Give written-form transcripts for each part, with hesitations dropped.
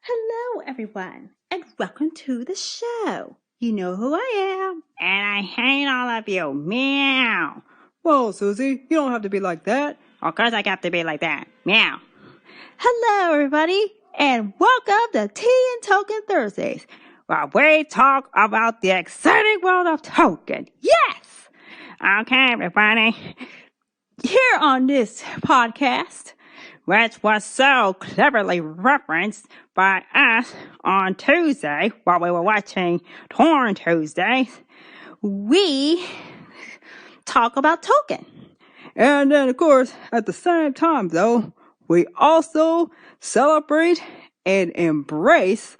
Hello, everyone, and welcome to the show. You know who I am, and I hate all of you. Meow. Whoa, Susie, you don't have to be like that. Of course I have to be like that. Meow. Hello, everybody, and welcome to Tea and Tolkien Thursdays, where we talk about the exciting world of Tolkien. Yes! Okay, everybody. Here on this podcast, which was so cleverly referenced by us on Tuesday while we were watching Torn Tuesdays, we talk about Tolkien. And then, of course, at the same time, though, we also celebrate and embrace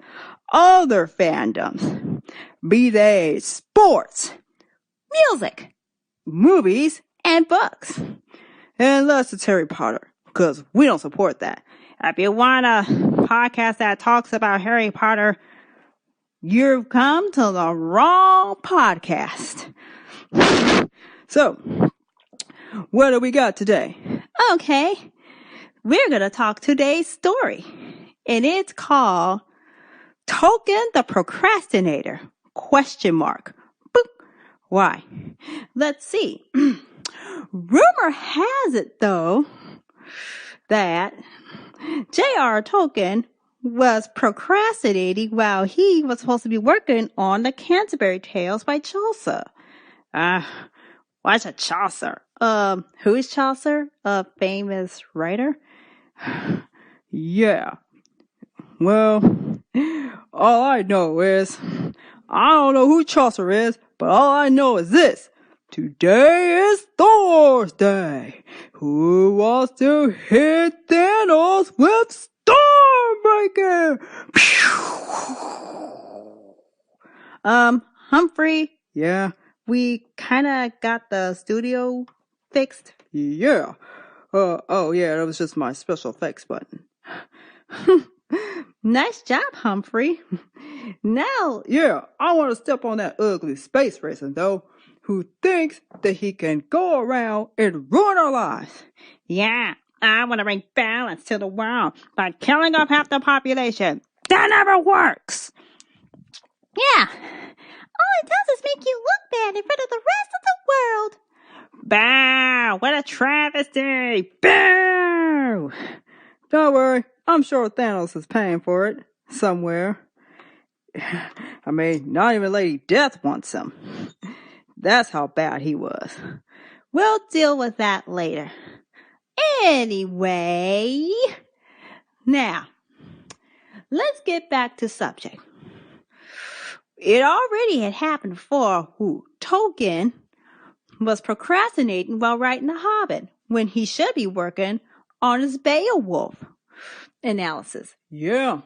other fandoms, be they sports, Music, movies, and books. unless it's Harry Potter, because we don't support that. If you want a podcast that talks about Harry Potter, you've come to the wrong podcast. So, what do we got today? Okay, we're going to talk today's story, and it's called Tolkien the Procrastinator, ? Boop. Why? Let's see. Rumor has it, though, that J.R.R. Tolkien was procrastinating while he was supposed to be working on the Canterbury Tales by Chaucer. What's a Chaucer? Who is Chaucer? A famous writer? Yeah. Well, all I know is, I don't know who Chaucer is, but all I know is this. Today is Thursday. Who wants to hit Thanos with Stormbreaker? Humphrey, Yeah. we kind of got the studio fixed. Yeah. Oh yeah, that was just my special effects button. Nice job, Humphrey. Now, Yeah, I want to step on that ugly space racer, though, who thinks that he can go around and ruin our lives. yeah, I want to bring balance to the world by killing off half the population. That never works. Yeah, all it does is make you look bad in front of the rest of the world. Bow! What a travesty! Bow! Don't worry, I'm sure Thanos is paying for it somewhere. I mean, not even Lady Death wants him. That's how bad he was. We'll deal with that later. Anyway, now, let's get back to subject. It already had happened before Tolkien was procrastinating while writing The Hobbit when he should be working on his Beowulf analysis. Yeah.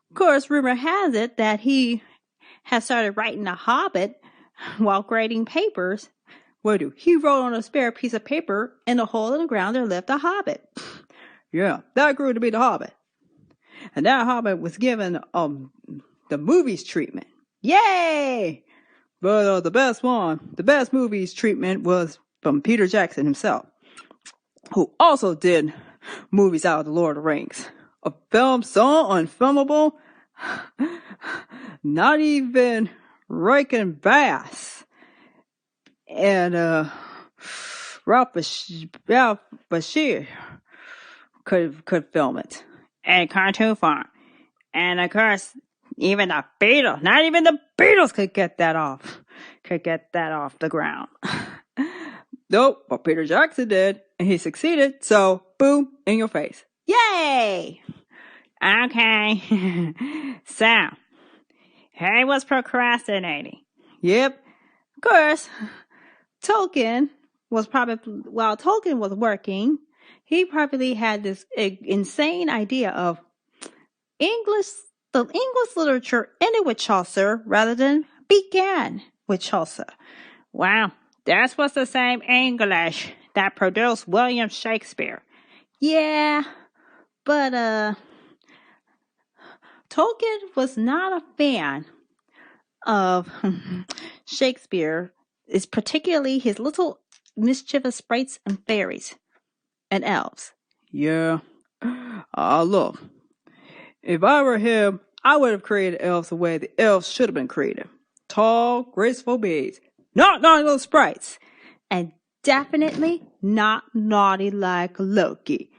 Of course, rumor has it that he has started writing The Hobbit while grading papers. He wrote on a spare piece of paper, in a hole in the ground there lived a hobbit. Yeah, that grew to be the Hobbit. And that Hobbit was given the movies treatment. Yay! But the best movies treatment was from Peter Jackson himself, who also did movies out of The Lord of the Rings. A film so unfilmable, not even Rankin Bass and Ralph Bashir could film it. And Cartoon Farm. And of course, even the Beatles, not even the Beatles could get that off the ground. Nope, but Peter Jackson did, and he succeeded, so boom, in your face. Yay! Okay. So, Harry was procrastinating. Yep. Of course, Tolkien was while Tolkien was working, he probably had this insane idea of the English literature ended with Chaucer rather than began with Chaucer. Wow, that was the same English that produced William Shakespeare. Yeah, but Tolkien was not a fan of Shakespeare, is particularly his little mischievous sprites and fairies. and elves. Yeah. Look. If I were him, I would have created elves the way the elves should have been created. Tall, graceful beings. Not naughty little sprites. And definitely not naughty like Loki.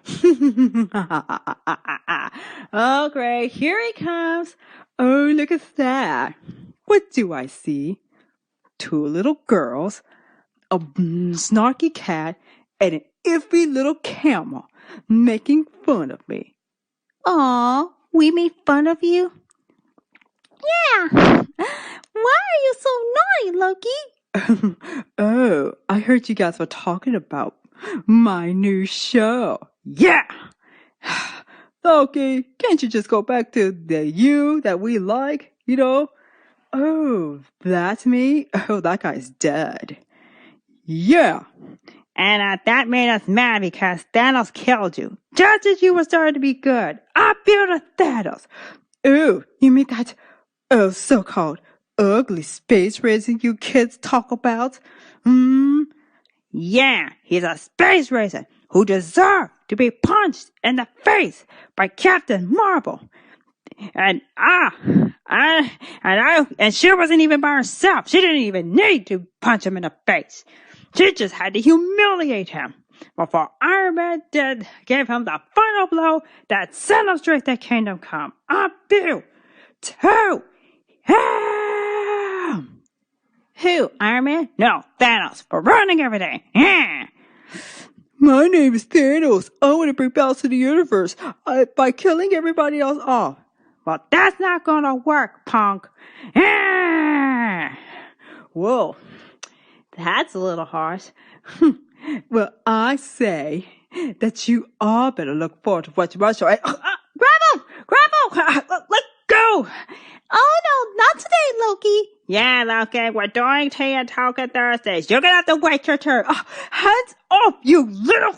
Oh, great. Here he comes. Oh, look at that. What do I see? 2 little girls, a snarky cat, and an iffy little camel making fun of me. Aw, we made fun of you? Yeah. Why are you so naughty, Loki? Oh, I heard you guys were talking about my new show. Yeah! Loki, can't you just go back to the you that we like, you know? Oh, that's me? Oh, that guy's dead. Yeah. And that made us mad because Thanos killed you. Just as you were starting to be good. I built a Thanos. Oh, you mean that, so-called ugly space racer you kids talk about? Yeah, he's a space racer who deserved to be punched in the face by Captain Marvel. And she wasn't even by herself. She didn't even need to punch him in the face. She just had to humiliate him before Iron Man gave him the final blow that sent him straight to Kingdom Come. I built to him. Who, Iron Man? No, Thanos, for ruining everything. Yeah. My name is Thanos. I want to bring balance to the universe by killing everybody else off. Well, that's not gonna work, punk. Yeah. Whoa, That's a little harsh. Well, I say that you all better look forward to watching my show. Grab him! Let go! Oh no, not today, Loki. Yeah, Loki, we're doing tea and Tolkien Thursdays. You're gonna have to wait your turn. Hands off, you little...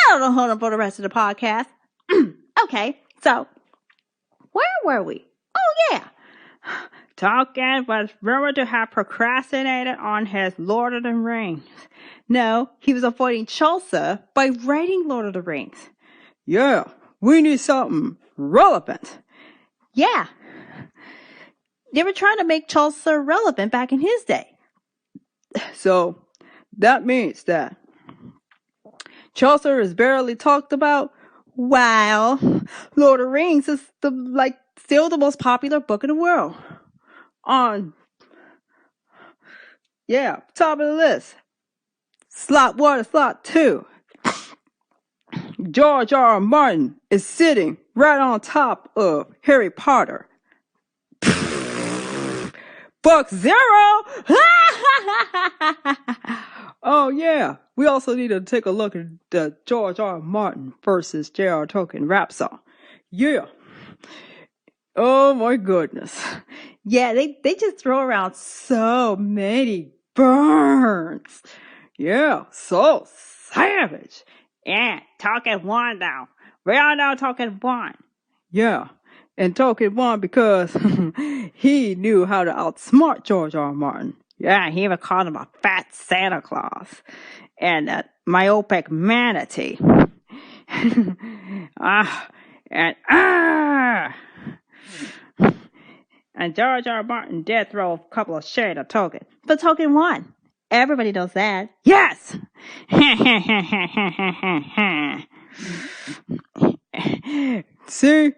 That'll hold on for the rest of the podcast. Okay, so, where were we? Oh yeah. Tolkien was rumored to have procrastinated on his Lord of the Rings. No, he was avoiding Chaucer by writing Lord of the Rings. Yeah, we need something relevant. Yeah. They were trying to make Chaucer relevant back in his day. So, that means that Chaucer is barely talked about, while Lord of the Rings is still the most popular book in the world. Top of the list. Slot 1 and slot 2. J.R.R. Martin is sitting right on top of Harry Potter. Book 0! Oh yeah, we also need to take a look at the J.R.R. Martin versus J.R.R. Tolkien rap song. Yeah. Oh my goodness. Yeah, they just throw around so many burns. Yeah, so savage. Yeah, Tolkien won though. We all know Tolkien won. Yeah, and Tolkien won because he knew how to outsmart J.R.R. Martin. Yeah, he even called him a fat Santa Claus and a myopic manatee. And J.R.R. Martin did throw a couple of shade at Tolkien, but Tolkien won. Everybody knows that. Yes! See?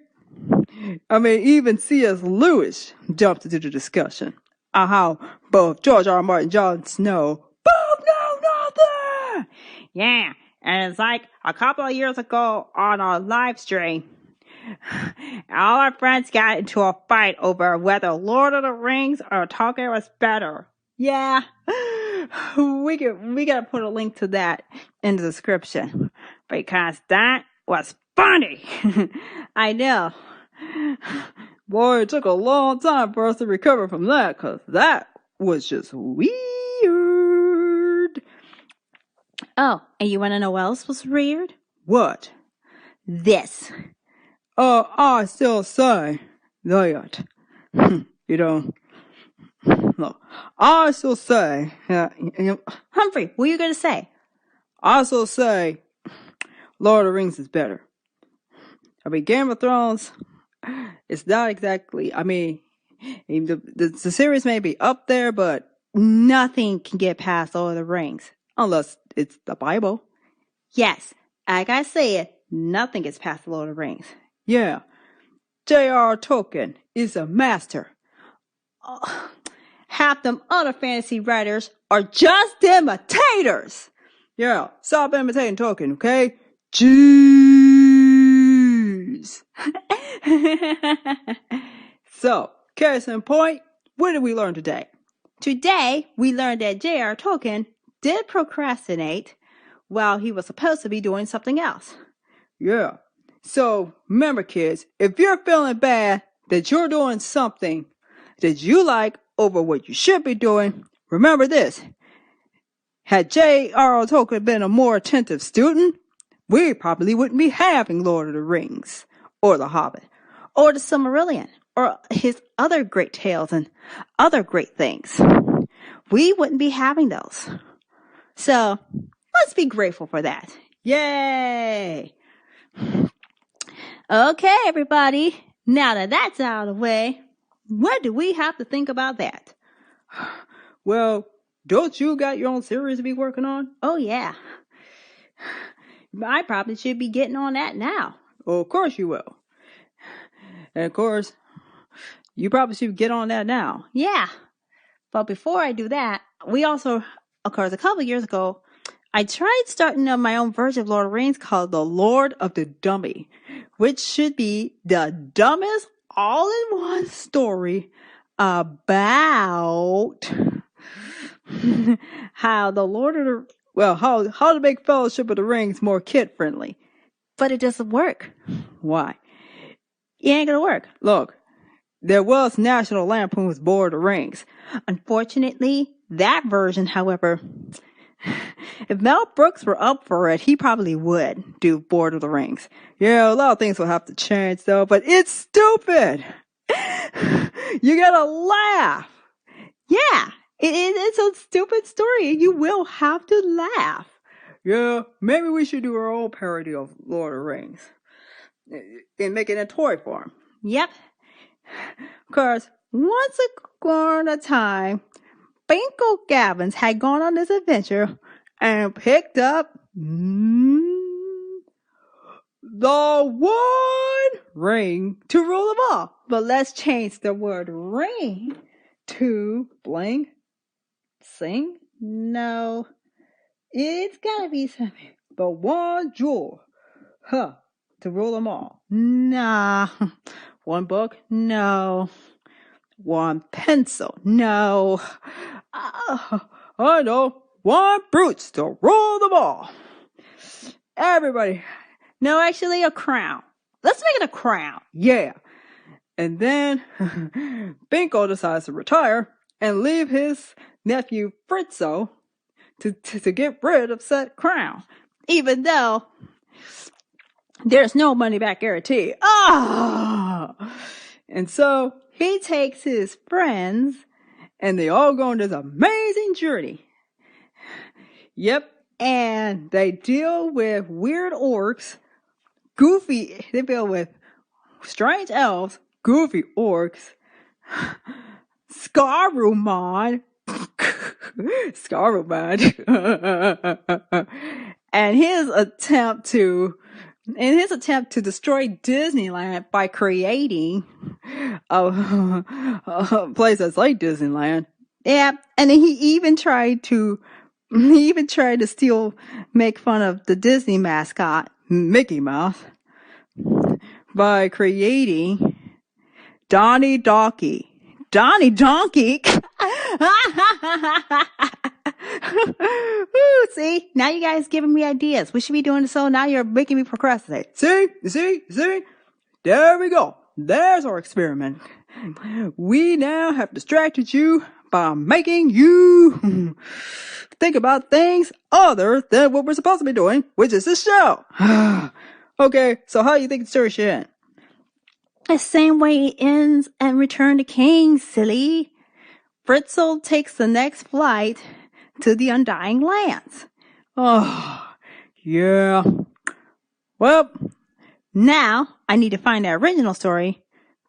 I mean, even C.S. Lewis jumped into the discussion on how both George R. Martin and Jon Snow both know nothing! Yeah, and it's like a couple of years ago on our live stream, all our friends got into a fight over whether Lord of the Rings or Tolkien was better. Yeah, we gotta put a link to that in the description because that was funny. I know. Boy, it took a long time for us to recover from that because that was just weird. Oh, and you want to know what else was weird? What? This. I still say that, Look, I still say, Humphrey, what are you going to say? I still say, Lord of the Rings is better. I mean, Game of Thrones, it's not exactly, I mean, the series may be up there, but Nothing can get past Lord of the Rings. unless it's the Bible. Yes, like I said, nothing gets past the Lord of the Rings. Yeah. J.R.R. Tolkien is a master. Half them other fantasy writers are just imitators. Yeah, stop imitating Tolkien, okay? Jeez. So, case in point, what did we learn today? Today, we learned that J.R.R. Tolkien did procrastinate while he was supposed to be doing something else. Yeah. So, remember kids, if you're feeling bad that you're doing something that you like over what you should be doing, remember this. Had J.R.R. Tolkien been a more attentive student, we probably wouldn't be having Lord of the Rings, or The Hobbit, or the Silmarillion, or his other great tales and other great things. We wouldn't be having those. So, let's be grateful for that. Yay! Okay, everybody. Now that that's out of the way, what do we have to think about that? Well, don't you got your own series to be working on? Oh, yeah. I probably should be getting on that now. Well, of course you will. And of course, you probably should get on that now. Yeah. But before I do that, we also, of course, a couple years ago, I tried starting up my own version of Lord of the Rings called The Lord of the Dummy, which should be the dumbest all-in-one story about how the Lord of the, well, how to make Fellowship of the Rings more kid-friendly. But it doesn't work. Why? It ain't gonna work. Look, there was National Lampoon's Lord of the Rings. Unfortunately, that version, however, if Mel Brooks were up for it, he probably would do Lord of the Rings. Yeah, a lot of things will have to change though, but it's stupid. You gotta laugh. Yeah, it's a stupid story. You will have to laugh. Yeah, maybe we should do our own parody of Lord of the Rings and make it in toy form. Yep. Cause once upon a time, Binko Gabbins had gone on this adventure and picked up the one ring to rule them all. But let's change the word ring to bling, sing. No, it's gotta be something. The one jewel, to rule them all. Nah. One book? No. One pencil? No. I know. One brooch to rule them all. Everybody. No, actually a crown. Let's make it a crown. Yeah. And then Binko decides to retire and leave his nephew Fritzo to get rid of said crown. Even though there's no money back guarantee. And so he takes his friends and they all go on this amazing journey. Yep. And they deal with weird orcs, they deal with strange elves, goofy orcs, Scaruman, and his attempt to destroy Disneyland by creating a place that's like Disneyland. Yeah, and then he even tried to make fun of the Disney mascot, Mickey Mouse, by creating Donnie Donkey. Ooh, see, now you guys giving me ideas. We should be doing so. Now you're making me procrastinate. See? There we go. There's our experiment. We now have distracted you by making you think about things other than what we're supposed to be doing, which is this show. Okay, so how do you think the story should end? The same way it ends and Return to King, silly. Fritzl takes the next flight to the Undying Lands. Oh, yeah. Well, Now I need to find the original story,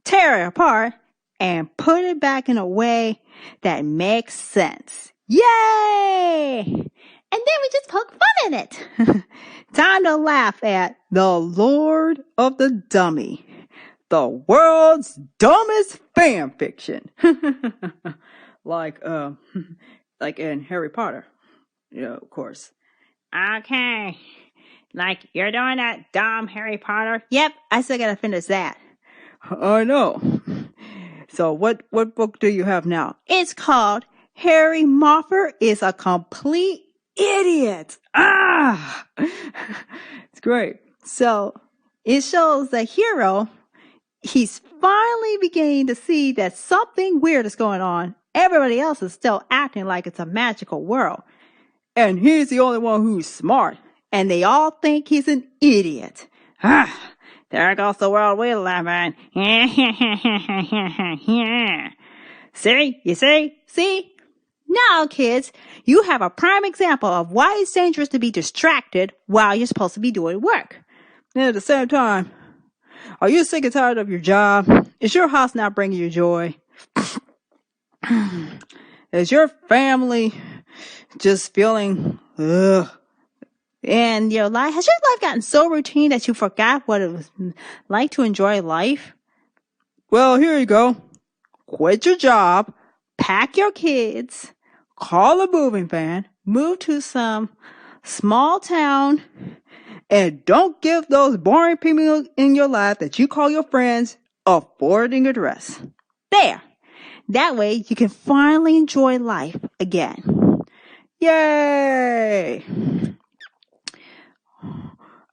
tear it apart, and put it back in a way that makes sense. Yay! And then we just poke fun at it. Time to laugh at the Lord of the Dummy, the world's dumbest fan fiction. like in Harry Potter, of course. Okay. Like, you're doing that dumb Harry Potter? Yep, I still gotta finish that. I know. So what book do you have now? It's called Harry Moffat is a Complete Idiot. It's great. So it shows the hero, he's finally beginning to see that something weird is going on. Everybody else is still acting like it's a magical world. And he's the only one who's smart. And they all think he's an idiot. There goes the world we live in. See? You see? See? Now, kids, you have a prime example of why it's dangerous to be distracted while you're supposed to be doing work. And at the same time, are you sick and tired of your job? Is your house not bringing you joy? Is your family just feeling, And your life, has your life gotten so routine that you forgot what it was like to enjoy life? Well, here you go. Quit your job, Pack your kids, call a moving van, move to some small town, and don't give those boring people in your life that you call your friends a forwarding address. There. That way you can finally enjoy life again. Yay!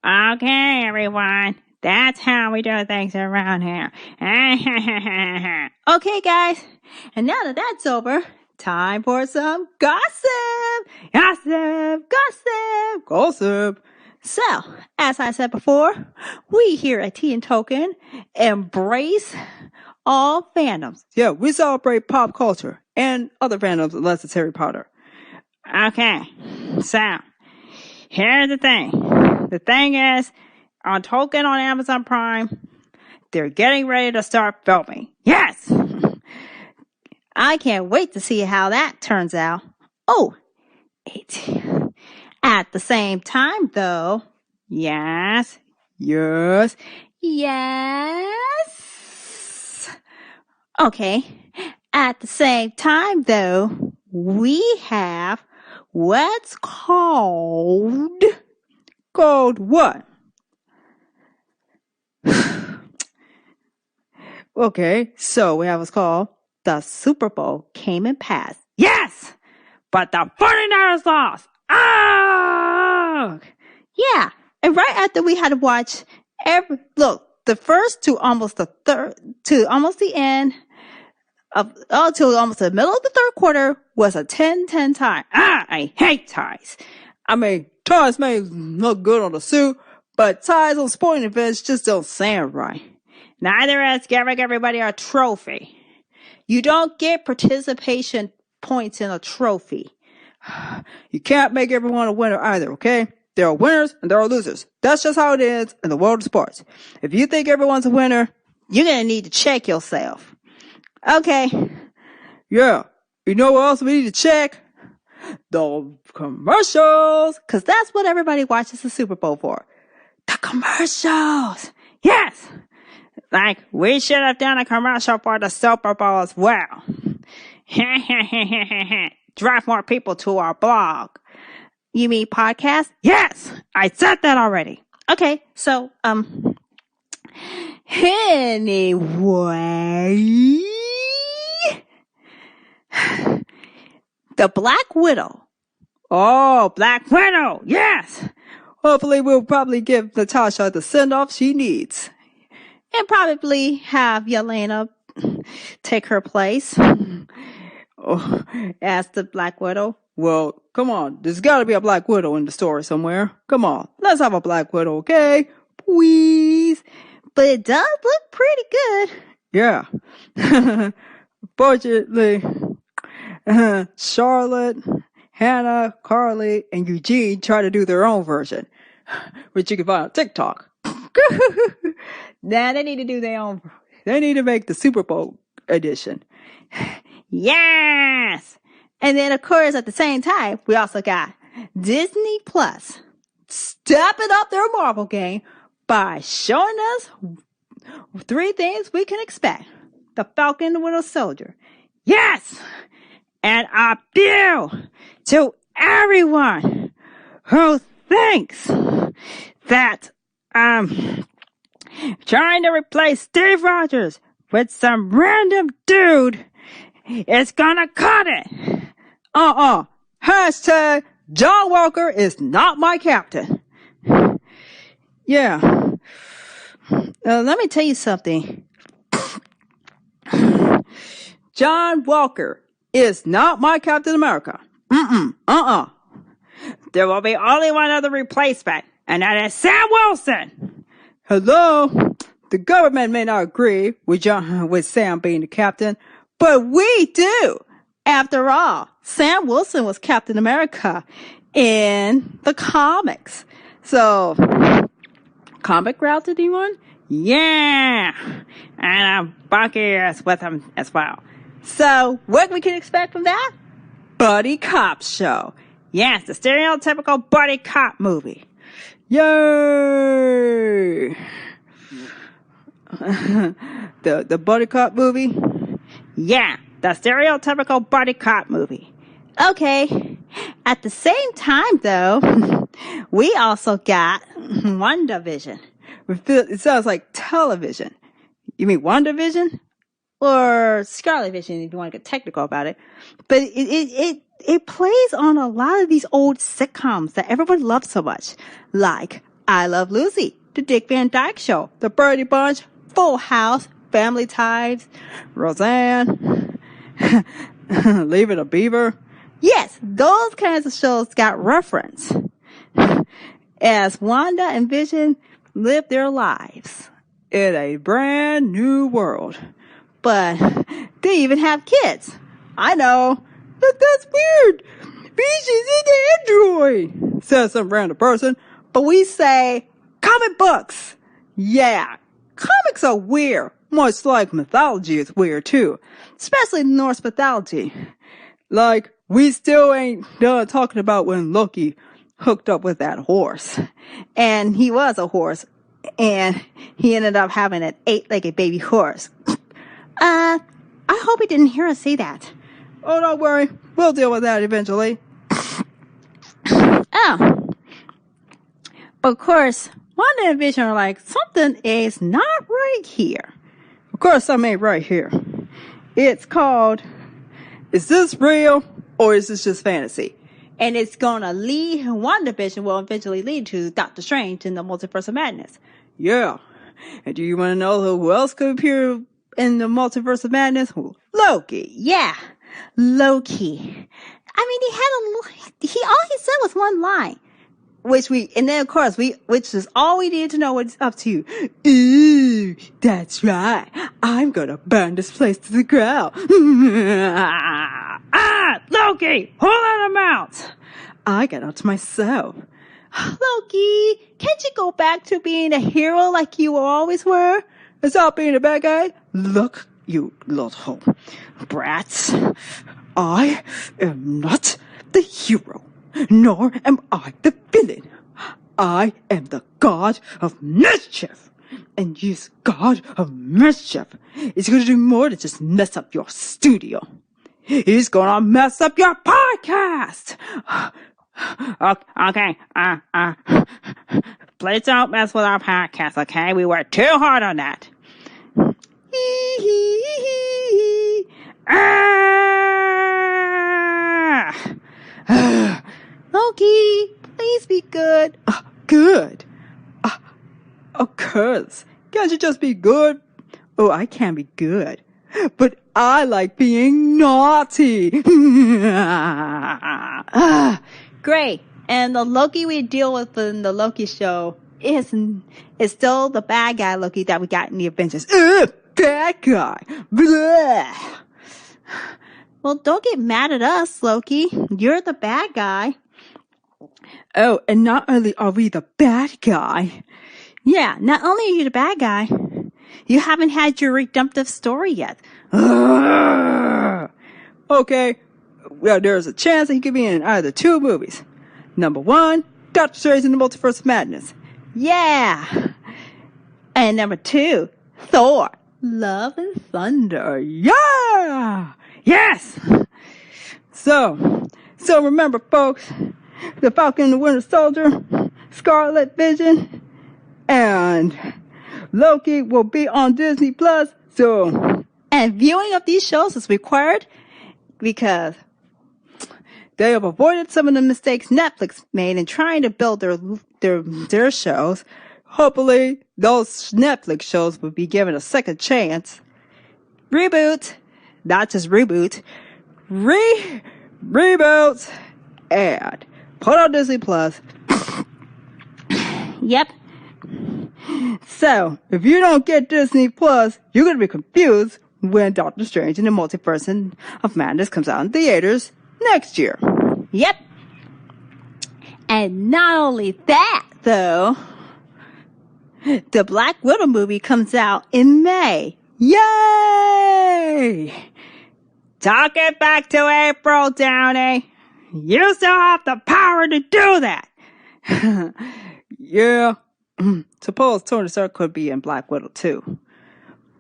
Okay, everyone. That's how we do things around here. Okay, guys. And now that that's over, time for some gossip. Gossip, gossip, Gossip. So, as I said before, we here at Tea and Token embrace all fandoms. Yeah, we celebrate pop culture and other fandoms unless it's Harry Potter. Okay, so here's the thing. The thing is, on Tolkien on Amazon Prime, they're getting ready to start filming. Yes! I can't wait to see how that turns out. Oh, at the same time, though, yes. Okay, at the same time, though, we have what's called what? Okay, so we have what's called the Superbowl came and passed. Yes! But the 49ers lost. Oh! Yeah, and right after we had to watch the first to almost the end to almost the middle of the third quarter was a 10-10 tie. I hate ties. I mean, ties may look good on the suit, but ties on sporting events just don't sound right. Neither is giving everybody a trophy. You don't get participation points in a trophy. You can't make everyone a winner either, okay? There are winners and there are losers. That's just how it is in the world of sports. If you think everyone's a winner, you're going to need to check yourself. Okay. Yeah. You know what else we need to check? The commercials. Because that's what everybody watches the Super Bowl for. The commercials. Yes. Like, we should have done a commercial for the Super Bowl as well. Drive more people to our blog. You mean podcast? Yes, I said that already. Okay, so, anyway, the Black Widow. Oh, Black Widow, yes. Hopefully we'll probably give Natasha the send-off she needs. And probably have Yelena take her place as the Black Widow. Well, come on. There's got to be a Black Widow in the story somewhere. Come on. Let's have a Black Widow, okay? Please. But it does look pretty good. Yeah. Fortunately, Charlotte, Hannah, Carly, and Eugene try to do their own version, which you can find on TikTok. Now they need to do their own. They need to make the Superbowl edition. Yes! And then, of course, at the same time, we also got Disney Plus stepping up their Marvel game by showing us 3 things we can expect. The Falcon and the Winter Soldier. Yes! And a appeal to everyone who thinks that trying to replace Steve Rogers with some random dude is gonna cut it. Hashtag John Walker is not my captain. Yeah. Let me tell you something. John Walker is not my Captain America. There will be only one other replacement, and that is Sam Wilson. Hello? The government may not agree with Sam being the captain, but we do. After all, Sam Wilson was Captain America in the comics. So, comic route to D1? Yeah. And Bucky is with him as well. So, what we can expect from that? Buddy cop show. Yes, the stereotypical buddy cop movie. Yay! the buddy cop movie? Yeah, the stereotypical buddy cop movie. Okay. At the same time, though, we also got WandaVision. It sounds like television. You mean WandaVision? Or Scarlet Vision, if you want to get technical about it. But it plays on a lot of these old sitcoms that everyone loves so much. Like I Love Lucy, The Dick Van Dyke Show, The Brady Bunch, Full House, Family Ties, Roseanne, Leave It a Beaver. Yes, those kinds of shows got reference as Wanda and Vision live their lives in a brand new world. But they even have kids. I know. But that's weird. Vision's an android, says some random person. But we say comic books. Yeah, comics are weird. Much like mythology is weird too. Especially Norse mythology. Like, we still ain't done talking about when Loki hooked up with that horse. And he was a horse. And he ended up having an 8-legged baby horse. I hope he didn't hear us say that. Oh, don't worry. We'll deal with that eventually. Oh. But of course, Wanda and Vision are like, something is not right here. Of course, something ain't right here. It's called, is this real or is this just fantasy? And it's gonna lead, WandaVision will eventually lead to Doctor Strange in the Multiverse of Madness. Yeah. And do you want to know who else could appear in the Multiverse of Madness? Loki. Yeah. Loki. I mean, all he said was one line. Which is all we needed to know what's up to. Ooh, that's right. I'm gonna burn this place to the ground. Loki, hold on a mouth. I got out to myself. Loki, can't you go back to being a hero like you always were? Stop being a bad guy. Look, you little brats. I am not the hero, nor am I the villain. I am the god of mischief. And this god of mischief is going to do more than just mess up your studio. He's going to mess up your podcast. Okay, please don't mess with our podcast, okay? We worked too hard on that. Loki, please be good. Good? Of course. Can't you just be good? Oh, I can be good. But I like being naughty. Great. And the Loki we deal with in the Loki show is still the bad guy Loki that we got in the Avengers. Bad guy. Blah. Well, don't get mad at us, Loki. You're the bad guy. Oh, and not only are we the bad guy. Yeah, not only are you the bad guy, you haven't had your redemptive story yet. Okay, well, there's a chance that he could be in either two movies. Number 1, Doctor Strange in the Multiverse of Madness. Yeah. And number 2, Thor, Love and Thunder. Yeah! Yes! So remember, folks, the Falcon and the Winter Soldier, Scarlet Vision, and Loki will be on Disney Plus soon. And viewing of these shows is required because they have avoided some of the mistakes Netflix made in trying to build their shows. Hopefully, those Netflix shows will be given a second chance. Reboot, not just reboot, reboots, and put on Disney Plus. Yep. So, if you don't get Disney Plus, you're going to be confused when Doctor Strange in the Multiverse of Madness comes out in theaters next year. Yep. And not only that, though, the Black Widow movie comes out in May. Yay! Talk it back to April, Downey. You still have the power to do that. Yeah. Suppose Tony Stark could be in Black Widow too.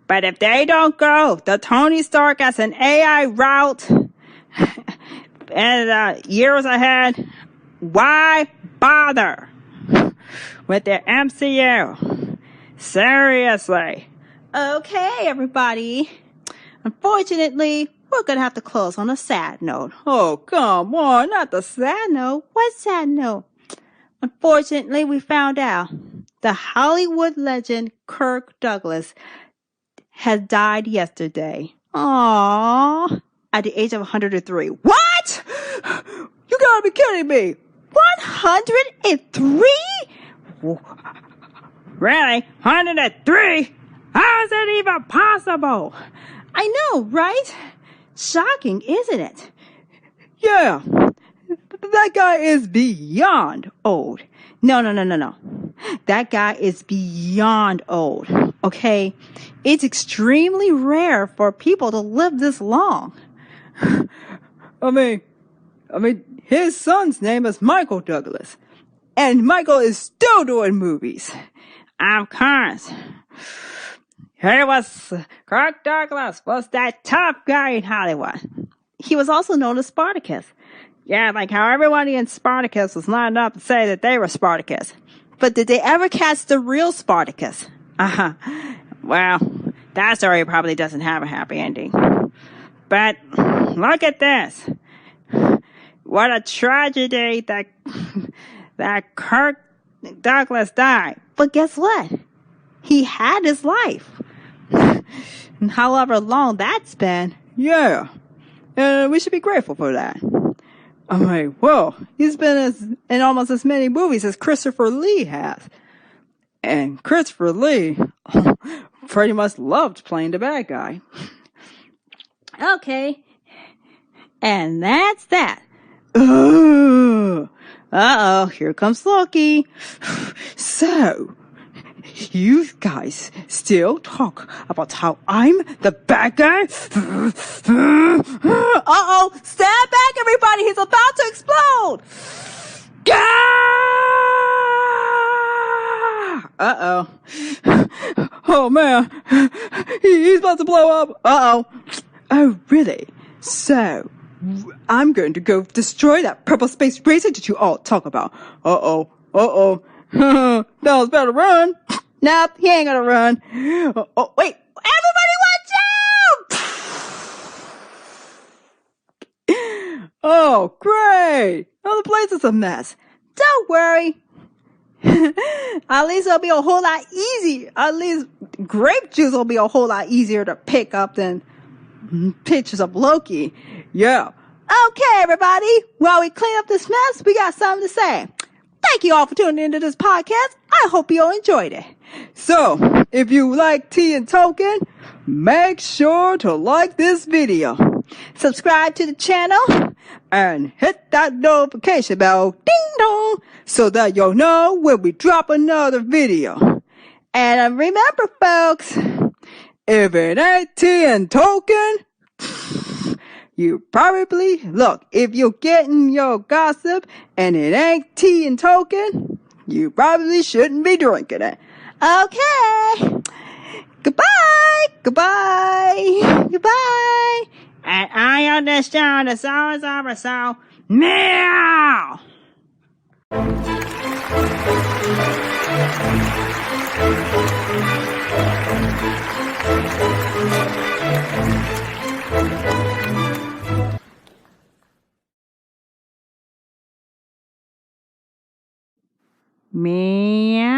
But if they don't go the Tony Stark as an AI route and years ahead, why bother with their MCU? Seriously. Okay, everybody. Unfortunately, we're going to have to close on a sad note. Oh, come on, not the sad note. What sad note? Unfortunately, we found out the Hollywood legend Kirk Douglas has died yesterday. Aww. At the age of 103. What? You gotta be kidding me. 103? Really? 103? How is that even possible? I know, right? Shocking, isn't it? Yeah. That guy is beyond old. No. That guy is beyond old, okay? It's extremely rare for people to live this long. I mean, his son's name is Michael Douglas. And Michael is still doing movies. Of course. Kirk Douglas was that tough guy in Hollywood. He was also known as Spartacus. Yeah, like how everybody in Spartacus was lined up to say that they were Spartacus. But did they ever catch the real Spartacus? Well, that story probably doesn't have a happy ending. But look at this. What a tragedy that Kirk Douglas died. But guess what? He had his life. However long that's been. Yeah. And we should be grateful for that. I mean, well, he's been in almost as many movies as Christopher Lee has. And Christopher Lee pretty much loved playing the bad guy. Okay. And that's that. Uh-oh, here comes Loki. So, you guys still talk about how I'm the bad guy? Uh-oh, stand back, everybody. He's about to explode. Uh-oh. Oh, man. He's about to blow up. Uh-oh. Oh, really? So, I'm going to go destroy that purple space racer that you all talk about. Uh-oh. Dallas better run. Nope, he ain't gonna run. Oh, wait. Everybody watch out! Oh, great. Oh, the place is a mess. Don't worry. At least it'll be a whole lot easier. At least grape juice will be a whole lot easier to pick up than pictures of Loki. Yeah. Okay, everybody. While we clean up this mess, we got something to say. Thank you all for tuning into this podcast. I hope you all enjoyed it. So, if you like tea and Tolkien, make sure to like this video. subscribe to the channel, and hit that notification bell, ding dong, so that you'll know when we drop another video. And remember, folks, if it ain't tea and Tolkien, you probably, look, if you're getting your gossip and it ain't tea and Tolkien, you probably shouldn't be drinking it. Okay. Goodbye. Goodbye. Goodbye. And I understand the sounds of a sound. Meow! Meow.